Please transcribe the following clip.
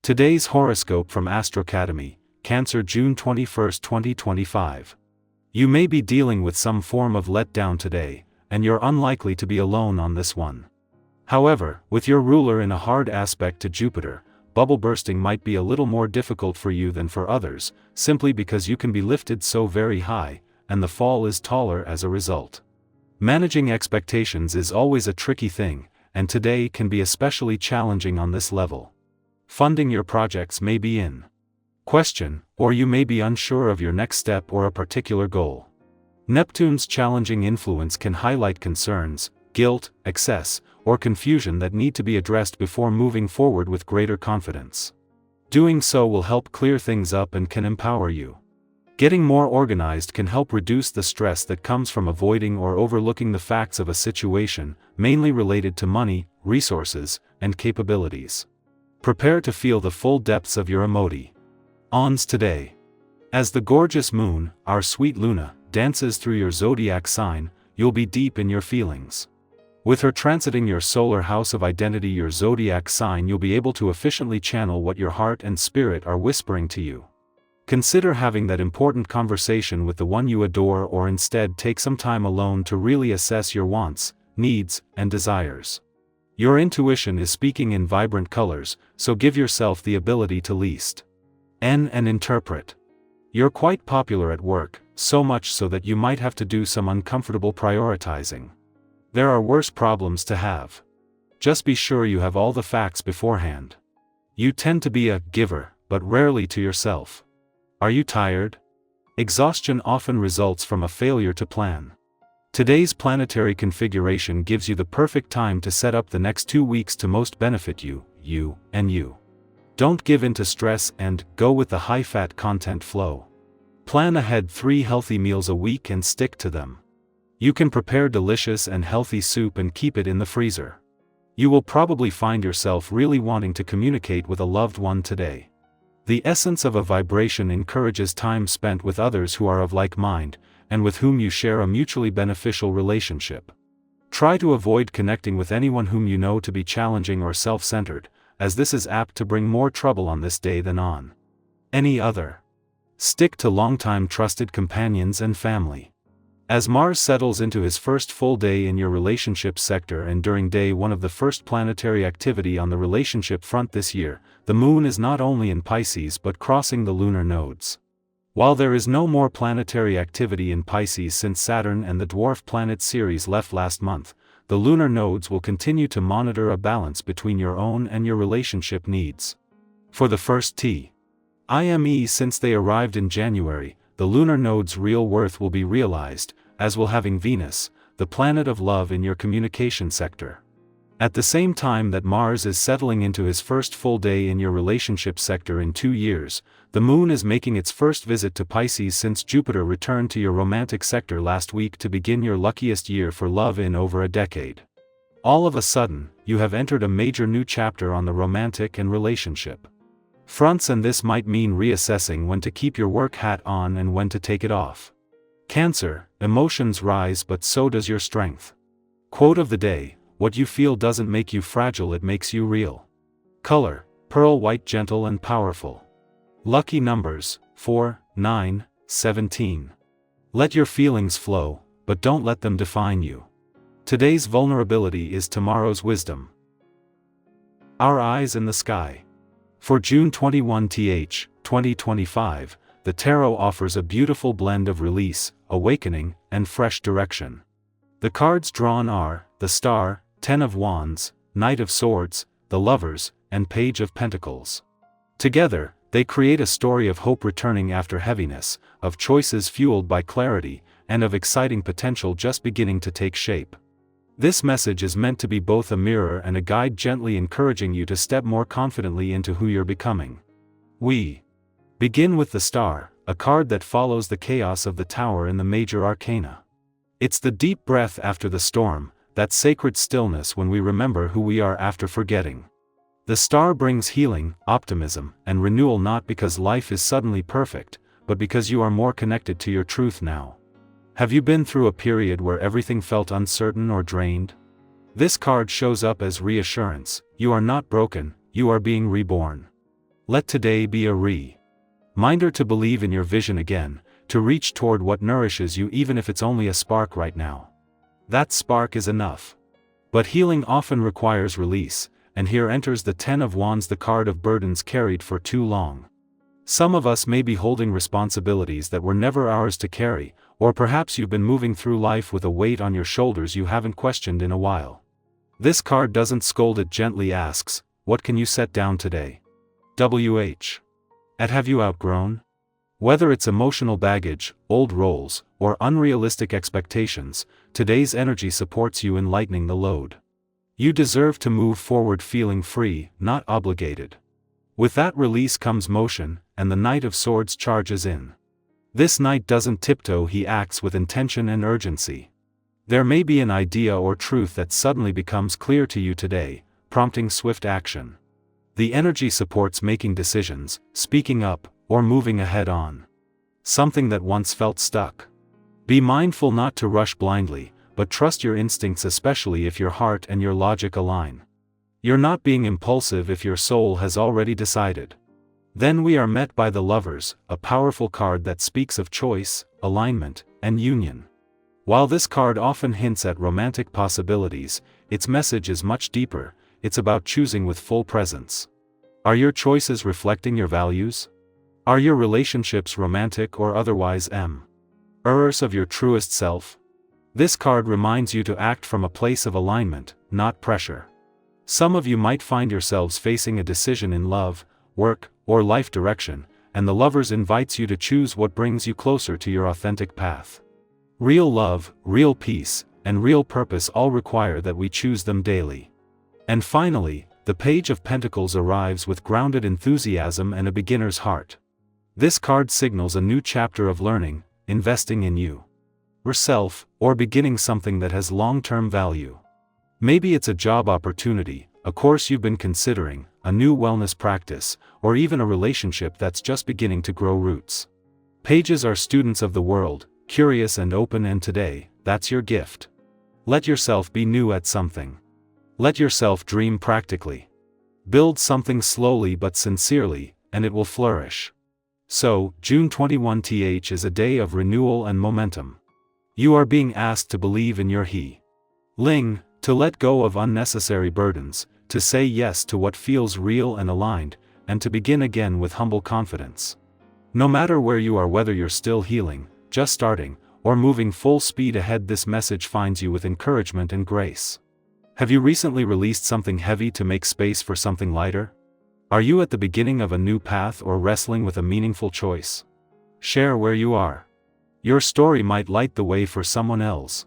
Today's horoscope from Academy, Cancer, June 21, 2025. You may be dealing with some form of letdown today, and you're unlikely to be alone on this one. However, with your ruler in a hard aspect to Jupiter, bubble bursting might be a little more difficult for you than for others, simply because you can be lifted so very high, and the fall is taller as a result. Managing expectations is always a tricky thing, and today can be especially challenging on this level. Funding your projects may be in question, or you may be unsure of your next step or a particular goal. Neptune's challenging influence can highlight concerns, guilt, excess, or confusion that need to be addressed before moving forward with greater confidence. Doing so will help clear things up and can empower you. Getting more organized can help reduce the stress that comes from avoiding or overlooking the facts of a situation, mainly related to money, resources, and capabilities. Prepare to feel the full depths of your emotions today. As the gorgeous moon, our sweet Luna, dances through your zodiac sign, you'll be deep in your feelings. With her transiting your solar house of identity, your zodiac sign, you'll be able to efficiently channel what your heart and spirit are whispering to you. Consider having that important conversation with the one you adore, or instead take some time alone to really assess your wants, needs, and desires. Your intuition is speaking in vibrant colors, so give yourself the ability to listen and interpret. You're quite popular at work, so much so that you might have to do some uncomfortable prioritizing. There are worse problems to have. Just be sure you have all the facts beforehand. You tend to be a giver, but rarely to yourself. Are you tired? Exhaustion often results from a failure to plan. Today's planetary configuration gives you the perfect time to set up the next 2 weeks to most benefit you. Don't give in to stress and go with the high-fat content flow. Plan ahead 3 healthy meals a week and stick to them. You can prepare delicious and healthy soup and keep it in the freezer. You will probably find yourself really wanting to communicate with a loved one today. The essence of a vibration encourages time spent with others who are of like mind, and with whom you share a mutually beneficial relationship. Try to avoid connecting with anyone whom you know to be challenging or self-centered, as this is apt to bring more trouble on this day than on any other. Stick to longtime trusted companions and family. As Mars settles into his first full day in your relationship sector and during day 1 of the first planetary activity on the relationship front this year, the moon is not only in Pisces but crossing the lunar nodes. While there is no more planetary activity in Pisces since Saturn and the dwarf planet Ceres left last month, the lunar nodes will continue to monitor a balance between your own and your relationship needs. For the first time since they arrived in January, the lunar nodes' real worth will be realized, as will having Venus, the planet of love, in your communication sector. At the same time that Mars is settling into his first full day in your relationship sector in 2 years, the moon is making its first visit to Pisces since Jupiter returned to your romantic sector last week to begin your luckiest year for love in over a decade. All of a sudden, you have entered a major new chapter on the romantic and relationship fronts, and this might mean reassessing when to keep your work hat on and when to take it off. Cancer, emotions rise, but so does your strength. Quote of the day: what you feel doesn't make you fragile, it makes you real. Color: pearl white, gentle and powerful. Lucky numbers: 4, 9, 17. Let your feelings flow, but don't let them define you. Today's vulnerability is tomorrow's wisdom. Our eyes in the sky. For June 21, 2025, the tarot offers a beautiful blend of release, awakening, and fresh direction. The cards drawn are the Star, 10 of Wands, Knight of Swords, the Lovers, and Page of Pentacles. Together, they create a story of hope returning after heaviness, of choices fueled by clarity, and of exciting potential just beginning to take shape. This message is meant to be both a mirror and a guide, gently encouraging you to step more confidently into who you're becoming. We begin with the Star, a card that follows the chaos of the Tower in the major arcana. It's the deep breath after the storm, that sacred stillness when we remember who we are after forgetting. The Star brings healing, optimism, and renewal, not because life is suddenly perfect, but because you are more connected to your truth now. Have you been through a period where everything felt uncertain or drained? This card shows up as reassurance: you are not broken, you are being reborn. Let today be a reminder to believe in your vision again, to reach toward what nourishes you even if it's only a spark right now. That spark is enough. But healing often requires release, and here enters the Ten of Wands, the card of burdens carried for too long. Some of us may be holding responsibilities that were never ours to carry, or perhaps you've been moving through life with a weight on your shoulders you haven't questioned in a while. This card doesn't scold, it gently asks, what can you set down today? Have you outgrown? Whether it's emotional baggage, old roles, or unrealistic expectations, today's energy supports you in lightening the load. You deserve to move forward feeling free, not obligated. With that release comes motion, and the Knight of Swords charges in. This knight doesn't tiptoe, he acts with intention and urgency. There may be an idea or truth that suddenly becomes clear to you today, prompting swift action. The energy supports making decisions, speaking up, or moving ahead on something that once felt stuck. Be mindful not to rush blindly, but trust your instincts, especially if your heart and your logic align. You're not being impulsive if your soul has already decided. Then we are met by the Lovers, a powerful card that speaks of choice, alignment, and union. While this card often hints at romantic possibilities, its message is much deeper. It's about choosing with full presence. Are your choices reflecting your values? Are your relationships romantic or otherwise mirrors of your truest self? This card reminds you to act from a place of alignment, not pressure. Some of you might find yourselves facing a decision in love, work, or life direction, and the Lovers invites you to choose what brings you closer to your authentic path. Real love, real peace, and real purpose all require that we choose them daily. And finally, the Page of Pentacles arrives with grounded enthusiasm and a beginner's heart. This card signals a new chapter of learning, investing in you, yourself, or beginning something that has long-term value. Maybe it's a job opportunity, a course you've been considering, a new wellness practice, or even a relationship that's just beginning to grow roots. Pages are students of the world, curious and open, and today, that's your gift. Let yourself be new at something. Let yourself dream practically. Build something slowly but sincerely, and it will flourish. So, June 21th is a day of renewal and momentum. You are being asked to believe in your healing, to let go of unnecessary burdens, to say yes to what feels real and aligned, and to begin again with humble confidence. No matter where you are, whether you're still healing, just starting, or moving full speed ahead, this message finds you with encouragement and grace. Have you recently released something heavy to make space for something lighter? Are you at the beginning of a new path or wrestling with a meaningful choice? Share where you are. Your story might light the way for someone else.